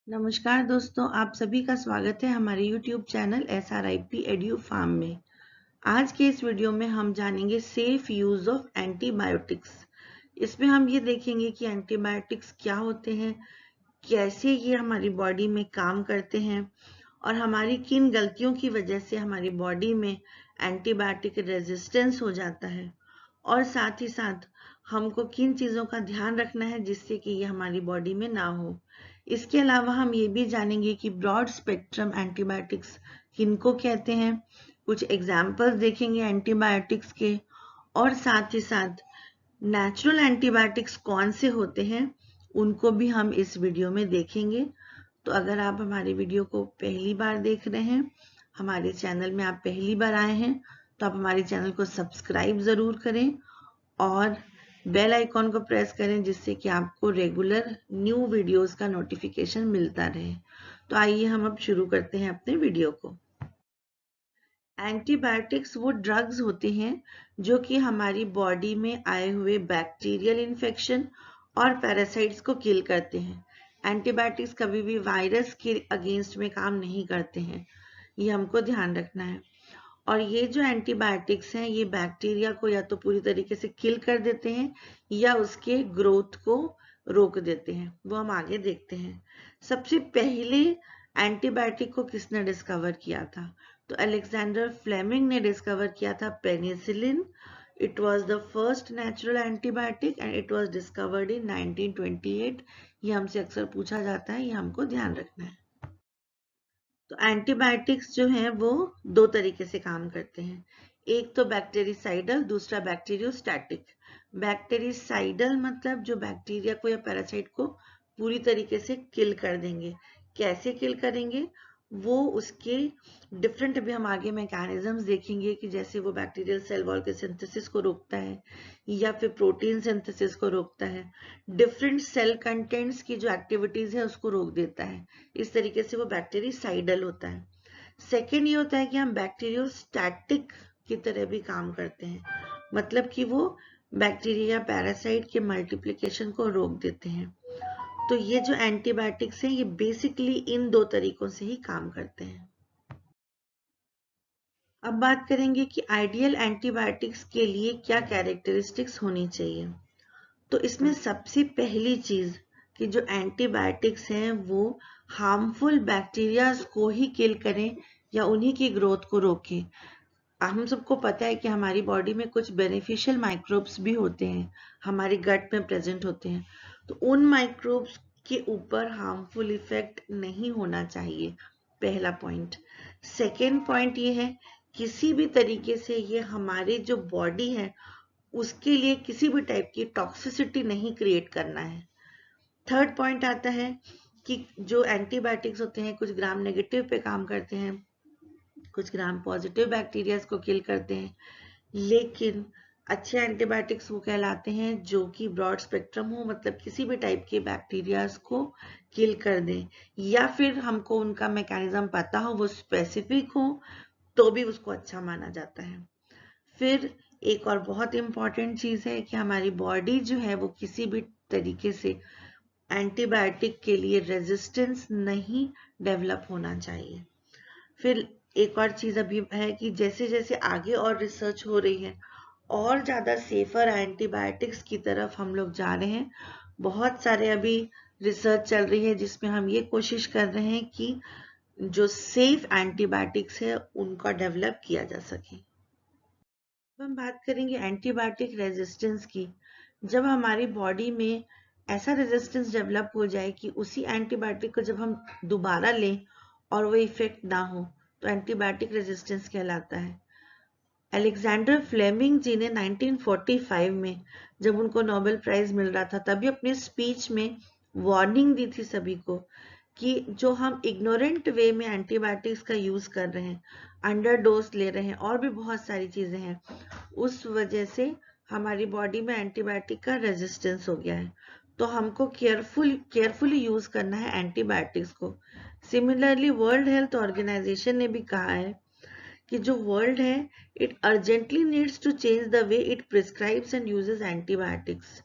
नमस्कार दोस्तों, आप सभी का स्वागत है हमारे YouTube channel SRIP edu farm में। आज के इस वीडियो में हम जानेंगे सेफ यूज ऑफ एंटीबायोटिक्स। इसमें हम ये देखेंगे कि एंटीबायोटिक्स क्या होते हैं, कैसे ये हमारी बॉडी में काम करते हैं और हमारी किन गलतियों की वजह से हमारी बॉडी में एंटीबायोटिक रेजिस्टेंस हो जाता है और साथ ही साथ हमको किन चीज़ों का ध्यान रखना है जिससे कि ये हमारी बॉडी में ना हो। इसके अलावा हम ये भी जानेंगे कि ब्रॉड स्पेक्ट्रम एंटीबायोटिक्स किनको कहते हैं, कुछ एग्जाम्पल्स देखेंगे एंटीबायोटिक्स के और साथ ही साथ नेचुरल एंटीबायोटिक्स कौन से होते हैं उनको भी हम इस वीडियो में देखेंगे। तो अगर आप हमारे वीडियो को पहली बार देख रहे हैं, हमारे चैनल में आप पहली बार आए हैं, तो आप हमारे चैनल को सब्सक्राइब ज़रूर करें और बेल आइकॉन को प्रेस करें जिससे कि आपको रेगुलर न्यू वीडियोस का नोटिफिकेशन मिलता रहे। तो आइए हम अब शुरू करते हैं अपने वीडियो को। एंटीबायोटिक्स वो ड्रग्स होते हैं जो कि हमारी बॉडी में आए हुए बैक्टीरियल इन्फेक्शन और पैरासाइट्स को किल करते हैं। एंटीबायोटिक्स कभी भी वायरस के अगेंस्ट में काम नहीं करते हैं, ये हमको ध्यान रखना है। और ये जो एंटीबायोटिक्स हैं ये बैक्टीरिया को या तो पूरी तरीके से किल कर देते हैं या उसके ग्रोथ को रोक देते हैं, वो हम आगे देखते हैं। सबसे पहले एंटीबायोटिक को किसने डिस्कवर किया था? तो अलेक्जेंडर फ्लेमिंग ने डिस्कवर किया था penicillin. It was the first natural antibiotic and it was discovered in 1928। ये हमसे अक्सर पूछा जाता है, ये हमको ध्यान रखना है। तो एंटीबायोटिक्स जो हैं वो दो तरीके से काम करते हैं, एक तो बैक्टीरिसाइडल, दूसरा बैक्टीरियोस्टैटिक। बैक्टीरिसाइडल मतलब जो बैक्टीरिया को या पैरासाइट को पूरी तरीके से किल कर देंगे। कैसे किल करेंगे वो उसके डिफरेंट भी हम आगे मैकेनिज्म्स देखेंगे कि जैसे वो बैक्टीरियल सेल वॉल के सिंथेसिस को रोकता है या फिर प्रोटीन सिंथेसिस को रोकता है, डिफरेंट सेल कंटेंट्स की जो एक्टिविटीज है उसको रोक देता है। इस तरीके से वो बैक्टीरिसाइडल होता है। सेकेंड ये होता है कि हम बैक्टीरियोस्टैटिक की तरह भी काम करते हैं, मतलब कि वो बैक्टीरिया पैरासाइट के मल्टीप्लिकेशन को रोक देते हैं। तो ये जो एंटीबायोटिक्स हैं ये बेसिकली इन दो तरीकों से ही काम करते हैं। अब बात करेंगे कि आइडियल एंटीबायोटिक्स के लिए क्या कैरेक्टरिस्टिक्स होनी चाहिए। तो इसमें सबसे पहली चीज कि जो एंटीबायोटिक्स हैं वो हार्मफुल बैक्टीरिया को ही किल करें या उन्हीं की ग्रोथ को रोकें। हम सबको पता है कि हमारी बॉडी में कुछ बेनिफिशियल माइक्रोब्स भी होते हैं, हमारे गट में प्रेजेंट होते हैं, तो उन माइक्रोब्स के ऊपर हार्मफुल इफेक्ट नहीं होना चाहिए, पहला पॉइंट। सेकेंड पॉइंट ये है किसी भी तरीके से ये हमारी जो बॉडी है उसके लिए किसी भी टाइप की टॉक्सिसिटी नहीं क्रिएट करना है। थर्ड पॉइंट आता है कि जो एंटीबायोटिक्स होते हैं कुछ ग्राम नेगेटिव पे काम करते हैं, कुछ ग्राम पॉजिटिव बैक्टीरिया को किल करते हैं, लेकिन अच्छे एंटीबायोटिक्स वो कहलाते हैं जो कि ब्रॉड स्पेक्ट्रम हो, मतलब किसी भी टाइप के बैक्टीरियाज को किल कर दें, या फिर हमको उनका मैकेनिज्म पता हो, वो स्पेसिफिक हो, तो भी उसको अच्छा माना जाता है। फिर एक और बहुत इंपॉर्टेंट चीज है कि हमारी बॉडी जो है वो किसी भी तरीके से एंटीबायोटिक के लिए रेजिस्टेंस नहीं डेवलप होना चाहिए। फिर एक और चीज अभी है कि जैसे जैसे आगे और रिसर्च हो रही है और ज्यादा सेफर एंटीबायोटिक्स की तरफ हम लोग जा रहे हैं। बहुत सारे अभी रिसर्च चल रही है जिसमें हम ये कोशिश कर रहे हैं कि जो सेफ एंटीबायोटिक्स है उनका डेवलप किया जा सके। अब हम बात करेंगे एंटीबायोटिक रेजिस्टेंस की। जब हमारी बॉडी में ऐसा रेजिस्टेंस डेवलप हो जाए कि उसी एंटीबायोटिक को जब हम दोबारा लें और वो इफेक्ट ना हो, तो एंटीबायोटिक रेजिस्टेंस कहलाता है। अलेक्जेंडर फ्लेमिंग जी ने 1945 में जब उनको नोबेल प्राइज मिल रहा था तभी अपनी स्पीच में वार्निंग दी थी सभी को कि जो हम इग्नोरेंट वे में एंटीबायोटिक्स का यूज कर रहे हैं, अंडर डोज ले रहे हैं और भी बहुत सारी चीजें हैं, उस वजह से हमारी बॉडी में एंटीबायोटिक का रेजिस्टेंस हो गया है। तो हमको केयरफुली यूज करना है एंटीबायोटिक्स को। सिमिलरली वर्ल्ड हेल्थ ऑर्गेनाइजेशन ने भी कहा है कि जो वर्ल्ड है it urgently needs to change the way it prescribes and uses antibiotics.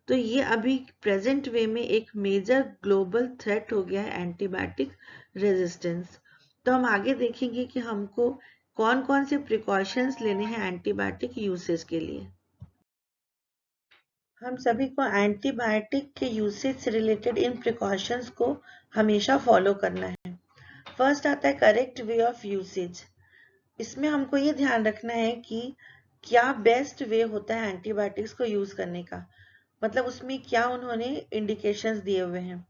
तो ये अभी प्रेजेंट वे में एक मेजर ग्लोबल थ्रेट हो गया है एंटीबायोटिक रेजिस्टेंस। तो हम आगे देखेंगे कि हमको कौन कौन से प्रिकॉशंस लेने हैं एंटीबायोटिक यूसेज के लिए। हम सभी को एंटीबायोटिक के यूसेज से रिलेटेड इन प्रिकॉशंस को हमेशा फॉलो करना है। फर्स्ट आता है करेक्ट वे ऑफ यूसेज। इसमें हमको ये ध्यान रखना है कि क्या बेस्ट वे होता है एंटीबायोटिक्स को यूज करने का, मतलब उसमें क्या उन्होंने इंडिकेशंस दिए हुए हैं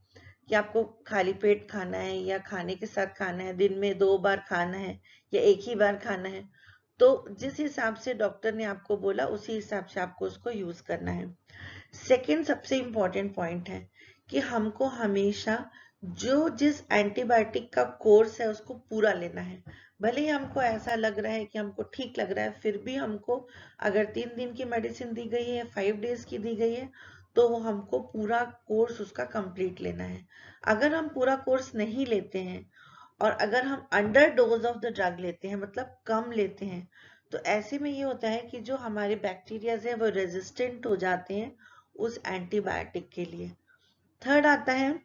कि आपको खाली पेट खाना है या खाने के साथ खाना है, दिन में 2 बार खाना है या एक ही बार खाना है। तो जिस हिसाब से डॉक्टर ने आपको बोला उसी हिसाब से आपको उसको यूज करना है। सेकेंड सबसे इंपॉर्टेंट पॉइंट है कि हमको हमेशा जिस एंटीबायोटिक का कोर्स है उसको पूरा लेना है। भले ही हमको ऐसा लग रहा है कि हमको ठीक लग रहा है, फिर भी हमको अगर 3 दिन की मेडिसिन दी गई है, 5 डेज की दी गई है, तो वो हमको पूरा कोर्स उसका कंप्लीट लेना है। अगर हम पूरा कोर्स नहीं लेते हैं और अगर हम under dose of the drug लेते हैं, मतलब कम लेते हैं, तो ऐसे में ये होता है कि जो हमारे बैक्टीरियाज हैं वो रेजिस्टेंट हो जाते हैं उस एंटीबायोटिक के लिए। थर्ड आता है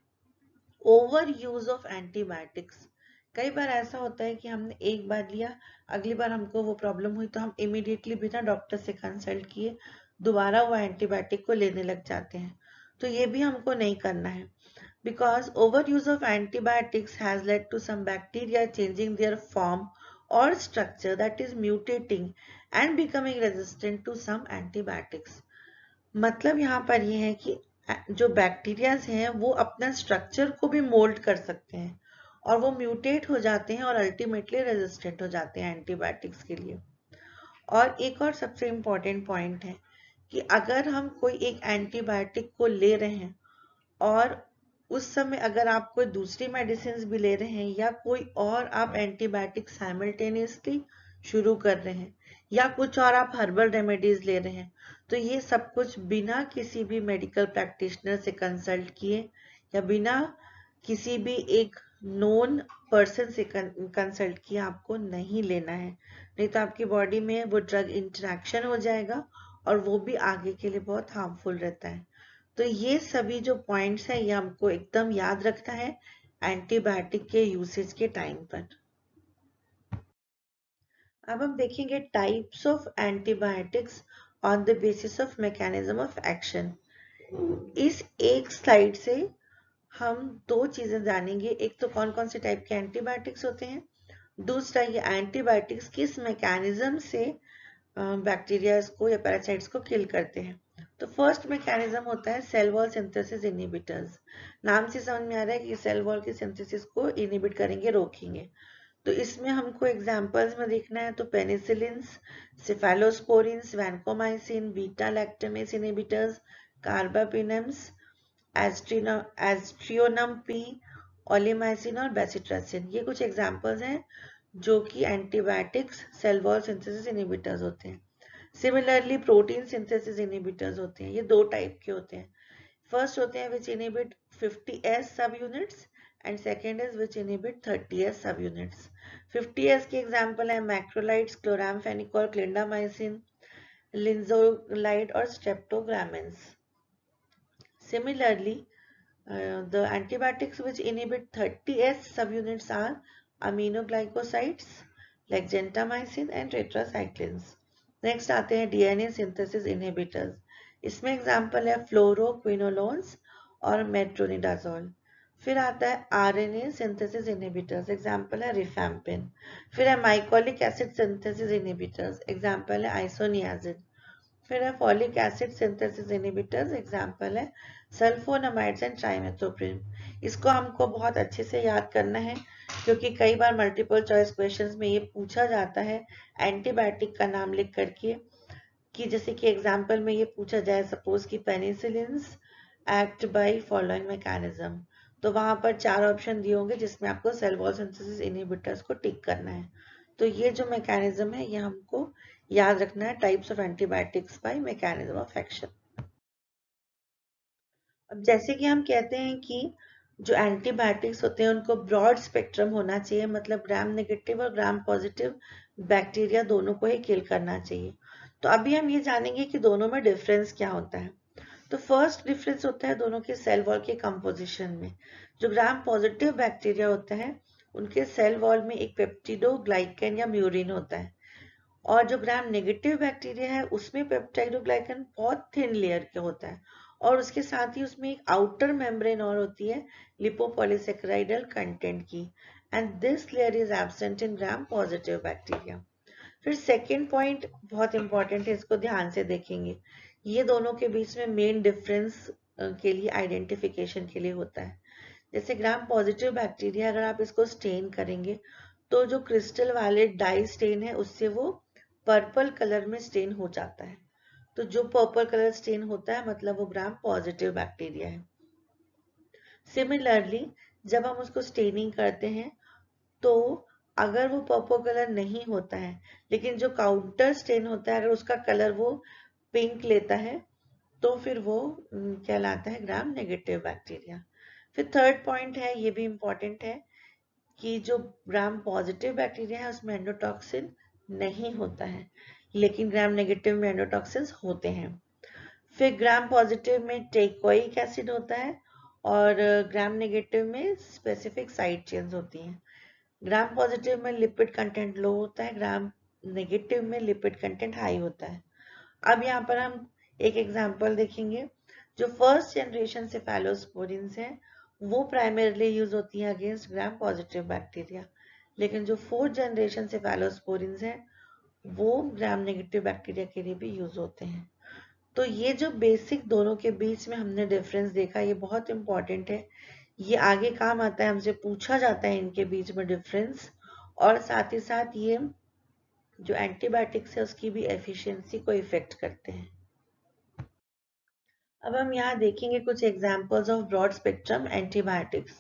ओवर यूज ऑफ एंटीबायोटिक्स। कई बार ऐसा होता है कि हमने एक बार लिया, अगली बार हमको वो प्रॉब्लम हुई तो हम इमीडिएटली बिना डॉक्टर से कंसल्ट किए दोबारा वो एंटीबायोटिक को लेने लग जाते हैं। तो ये भी हमको नहीं करना है, because overuse of antibiotics has led to some bacteria changing their form or structure, that is mutating and becoming resistant to some antibiotics। मतलब यहाँ पर ये है कि जो बैक्टीरियाज हैं वो अपना स्ट्रक्चर को भी मोल्ड कर सकते हैं और वो म्यूटेट हो जाते हैं और अल्टीमेटली रेजिस्टेंट हो जाते हैं एंटीबायोटिक्स के लिए। और एक और सबसे इम्पॉर्टेंट पॉइंट है कि अगर हम कोई एक एंटीबायोटिक को ले रहे हैं और उस समय अगर आप कोई दूसरी मेडिसिन भी ले रहे हैं या कोई और आप एंटीबायोटिक साइमल्टेनियसली शुरू कर रहे हैं या कुछ और आप हर्बल रेमेडीज ले रहे हैं, तो ये सब कुछ बिना किसी भी मेडिकल प्रैक्टिशनर से कंसल्ट किए या बिना किसी भी एक नोन पर्सन से कंसल्ट किए आपको नहीं लेना है, नहीं तो आपकी बॉडी में वो ड्रग इंटरेक्शन हो जाएगा और वो भी आगे के लिए बहुत हार्मफुल रहता है। तो ये सभी जो पॉइंट्स हैं ये हमको एकदम याद रखना है एंटीबायोटिक के यूसेज के टाइम पर। अब हम देखेंगे types of antibiotics on the basis of mechanism of action. इस एक स्लाइड से हम 2 चीजें जानेंगे, एक तो कौन कौन से टाइप के एंटीबायोटिक्स होते हैं, दूसरा ये एंटीबायोटिक्स किस मैकेनिज्म से बैक्टीरिया को या पैरासाइट्स को किल करते हैं। तो फर्स्ट मैकेनिज्म होता है सेल वॉल सिंथेसिस इनहिबिटर्स। नाम से समझ में आ रहा है कि सेल वॉल की सिंथेसिस को इनहिबिट करेंगे, रोकेंगे। तो इसमें हमको एग्जांपल्स में देखना है तो penicillins, cephalosporins, vancomycin, beta lactamase inhibitors, carbapenems, aztreonam polymyxin और बेसिट्रासिन, ये कुछ एग्जांपल्स हैं जो कि antibiotics cell wall synthesis inhibitors होते हैं। सिमिलरली प्रोटीन सिंथेसिस इनहिबिटर्स होते हैं, ये 2 टाइप के होते हैं। फर्स्ट होते हैं विच इनहिबिट 50S सब units and second is which inhibit 30S सब यूनिट्स। 50S के एग्जांपल है मैक्रोलाइड्स, क्लोरामफेनिकोल, क्लिंडामाइसिन, लिंजोलाइड और स्ट्रेप्टोग्रामिन्स। Similarly, the antibiotics which inhibit 30S subunits are aminoglycosides like gentamicin and tetracyclines. Next आते हैं DNA synthesis inhibitors. इसमें example है fluoroquinolones और metronidazole. फिर आता है RNA synthesis inhibitors, एग्जाम्पल है रिफैम्पिन। फिर है mycolic acid synthesis inhibitors, example है आइसोनियाजिन। फिर है folic acid synthesis inhibitors, example है सल्फोनामाइड्स एंड ट्राइमेथोप्रिन। इसको हमको बहुत अच्छे से याद करना है क्योंकि कई बार मल्टीपल चॉइस क्वेश्चंस में ये पूछा जाता है एंटीबायोटिक का नाम लिख करके, कि जैसे कि एग्जांपल में ये पूछा जाए सपोज कि penicillins act by following mechanism, तो वहां पर 4 ऑप्शन दिए होंगे जिसमें आपको सेल वॉल सिंथेसिस इनहिबिटर्स को टिक करना है। तो ये जो मैकेनिज्म है ये हमको याद रखना है, types of antibiotics by mechanism of action. अब जैसे कि हम कहते हैं कि जो एंटीबायोटिक्स होते हैं उनको ब्रॉड स्पेक्ट्रम होना चाहिए, मतलब ग्राम नेगेटिव और ग्राम पॉजिटिव बैक्टीरिया दोनों को ही किल करना चाहिए। तो अभी हम ये जानेंगे कि दोनों में डिफरेंस क्या होता है। तो फर्स्ट डिफरेंस होता है दोनों के सेल वॉल के कंपोजिशन में। जो ग्राम पॉजिटिव बैक्टीरिया होता है उनके सेल वॉल में एक पेप्टिडोग्लाइकन या म्यूरिन होता है, और जो ग्राम नेगेटिव बैक्टीरिया है उसमें पेप्टाइडोग्लाइकन बहुत थिन लेयर का होता है, और उसके साथ ही उसमें एक आउटर मेम्ब्रेन और होती है लिपोपॉलीसेकेराइडल कंटेंट की, and this layer is absent in gram positive bacteria. फिर सेकेंड पॉइंट बहुत इंपॉर्टेंट है, इसको ध्यान से देखेंगे। ये दोनों के बीच में मेन डिफरेंस के लिए आइडेंटिफिकेशन के लिए होता है। जैसे ग्राम पॉजिटिव बैक्टीरिया अगर आप इसको स्टेन करेंगे तो जो क्रिस्टल वाले डाई स्टेन है उससे वो पर्पल कलर में स्टेन हो जाता है। तो जो पर्पल कलर स्टेन होता है मतलब वो ग्राम पॉजिटिव बैक्टीरिया है। सिमिलरली जब हम उसको स्टेनिंग करते हैं तो अगर वो पर्पल कलर नहीं होता है लेकिन जो काउंटर स्टेन होता है अगर उसका कलर वो पिंक लेता है तो फिर वो कहलाता है ग्राम नेगेटिव बैक्टीरिया। फिर थर्ड पॉइंट है, ये भी इंपॉर्टेंट है, कि जो ग्राम पॉजिटिव बैक्टीरिया है उसमें एंडोटॉक्सिन नहीं होता है लेकिन ग्राम नेगेटिव में एंडोटॉक्सिन्स होते हैं। फिर ग्राम पॉजिटिव में टेकोइक एसिड होता है और ग्राम नेगेटिव में स्पेसिफिक साइड चेन्स होती हैं। ग्राम पॉजिटिव में लिपिड कंटेंट लो होता है, ग्राम नेगेटिव में लिपिड कंटेंट हाई होता है। अब यहाँ पर हम एक एग्जांपल देखेंगे। जो फर्स्ट जनरेशन सेफेलोस्पोरिन्स हैं वो प्राइमरली यूज होती हैं अगेंस्ट ग्राम पॉजिटिव बैक्टीरिया, लेकिन जो फोर्थ जनरेशन सेफेलोस्पोरिन्स हैं वो ग्राम नेगेटिव बैक्टीरिया के लिए भी यूज होते हैं। तो ये जो बेसिक दोनों के बीच में हमने डिफरेंस देखा ये बहुत इंपॉर्टेंट है, ये आगे काम आता है, हमसे पूछा जाता है इनके बीच में डिफरेंस, और साथ ही साथ ये जो एंटीबायोटिक्स है उसकी भी एफिशिएंसी को इफेक्ट करते हैं। अब हम यहाँ देखेंगे कुछ examples of broad spectrum antibiotics.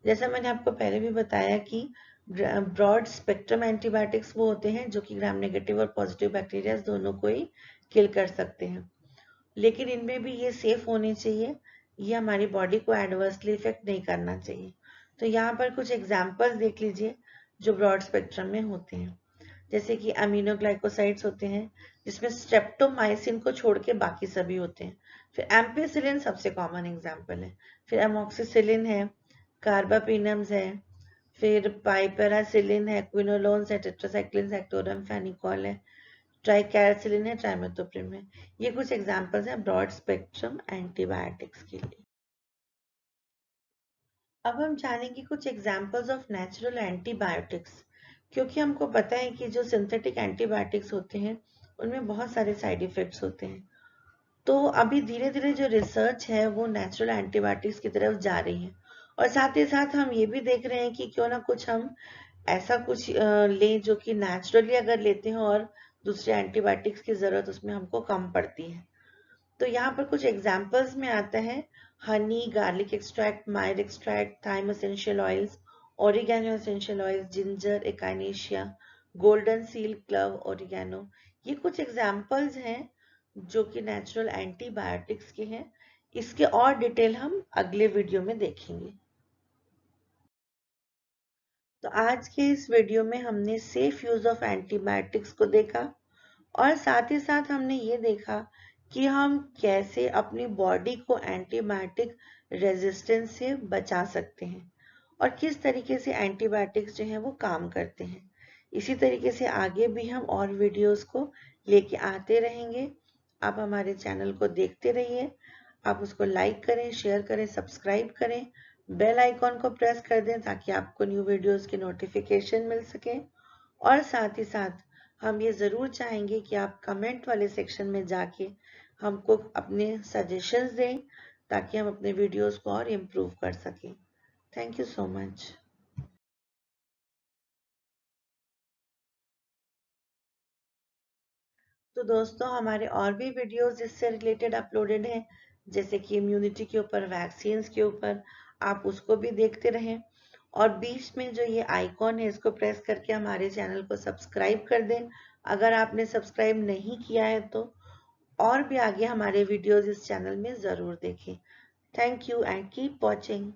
जैसा मैंने आपको पहले भी बताया कि ब्रॉड स्पेक्ट्रम एंटीबायोटिक्स वो होते हैं जो कि ग्राम नेगेटिव और पॉजिटिव बैक्टीरिया दोनों को ही किल कर सकते हैं, लेकिन इनमें भी ये सेफ होने चाहिए, ये हमारी बॉडी को एडवर्सली इफेक्ट नहीं करना चाहिए। तो यहाँ पर कुछ एग्जांपल्स देख लीजिए जो ब्रॉड स्पेक्ट्रम में होते हैं। जैसे कि अमीनोग्लाइकोसाइड्स होते हैं जिसमें स्ट्रेप्टोमाइसिन को छोड़ के बाकी सभी होते हैं। फिर एम्पिसिलिन सबसे कॉमन एग्जांपल है। फिर एमोक्सिसिलिन है, कार्बापिनम्स है, फिर पाइपेरासिलिन है, क्विनोलोन्स है, टेट्रासाइक्लिन, सेक्टोरम, फेनिकॉल है, ट्राइकैरसिलिन है, ट्राइमेथोप्रिम है। ये कुछ एग्जांपल्स हैं ब्रॉड स्पेक्ट्रम एंटीबायोटिक्स के लिए। अब हम जानेंगे कुछ एग्जांपल्स ऑफ नेचुरल एंटीबायोटिक्स, क्योंकि हमको पता है कि जो सिंथेटिक एंटीबायोटिक्स होते हैं उनमें बहुत सारे साइड इफेक्ट्स होते हैं। तो अभी धीरे धीरे जो रिसर्च है वो नेचुरल एंटीबायोटिक्स की तरफ जा रही है, और साथ ही साथ हम ये भी देख रहे हैं कि क्यों ना कुछ हम ऐसा कुछ लें जो कि नेचुरली अगर लेते हैं और दूसरे एंटीबायोटिक्स की जरूरत उसमें हमको कम पड़ती है। तो यहाँ पर कुछ एग्जाम्पल्स में आता है honey, garlic extract, myrrh extract, thyme essential oils, oregano essential oils, ginger, echinacea, golden seal, clove, oregano. ये कुछ एग्जाम्पल्स हैं जो कि नेचुरल एंटीबायोटिक्स के हैं। इसके और डिटेल हम अगले वीडियो में देखेंगे। तो आज के इस वीडियो में हमने सेफ यूज ऑफ एंटीबायोटिक्स को देखा, और साथ ही साथ हमने ये देखा कि हम कैसे अपनी बॉडी को एंटीबायोटिक रेजिस्टेंस से बचा सकते हैं और किस तरीके से एंटीबायोटिक्स जो हैं वो काम करते हैं। इसी तरीके से आगे भी हम और वीडियोस को लेके आते रहेंगे। आप हमारे चैनल को देखते रहिए, आप उसको लाइक करें, शेयर करें, सब्सक्राइब करें, बेल आइकॉन को प्रेस कर दें ताकि आपको न्यू वीडियोस की नोटिफिकेशन मिल सके। और साथ ही साथ हम ये ज़रूर चाहेंगे कि आप कमेंट वाले सेक्शन में जाके हमको अपने सजेशंस दें ताकि हम अपने वीडियोस को और इम्प्रूव कर सकें। Thank you so much. तो दोस्तों हमारे और भी वीडियोस इससे रिलेटेड अपलोडेड हैं, जैसे कि इम्यूनिटी के ऊपर, वैक्सीन के ऊपर, आप उसको भी देखते रहें। और बीच में जो ये आइकॉन है इसको प्रेस करके हमारे चैनल को सब्सक्राइब कर दें अगर आपने सब्सक्राइब नहीं किया है तो, और भी आगे हमारे वीडियोस इस चैनल में ज़रूर देखें। Thank you and keep watching.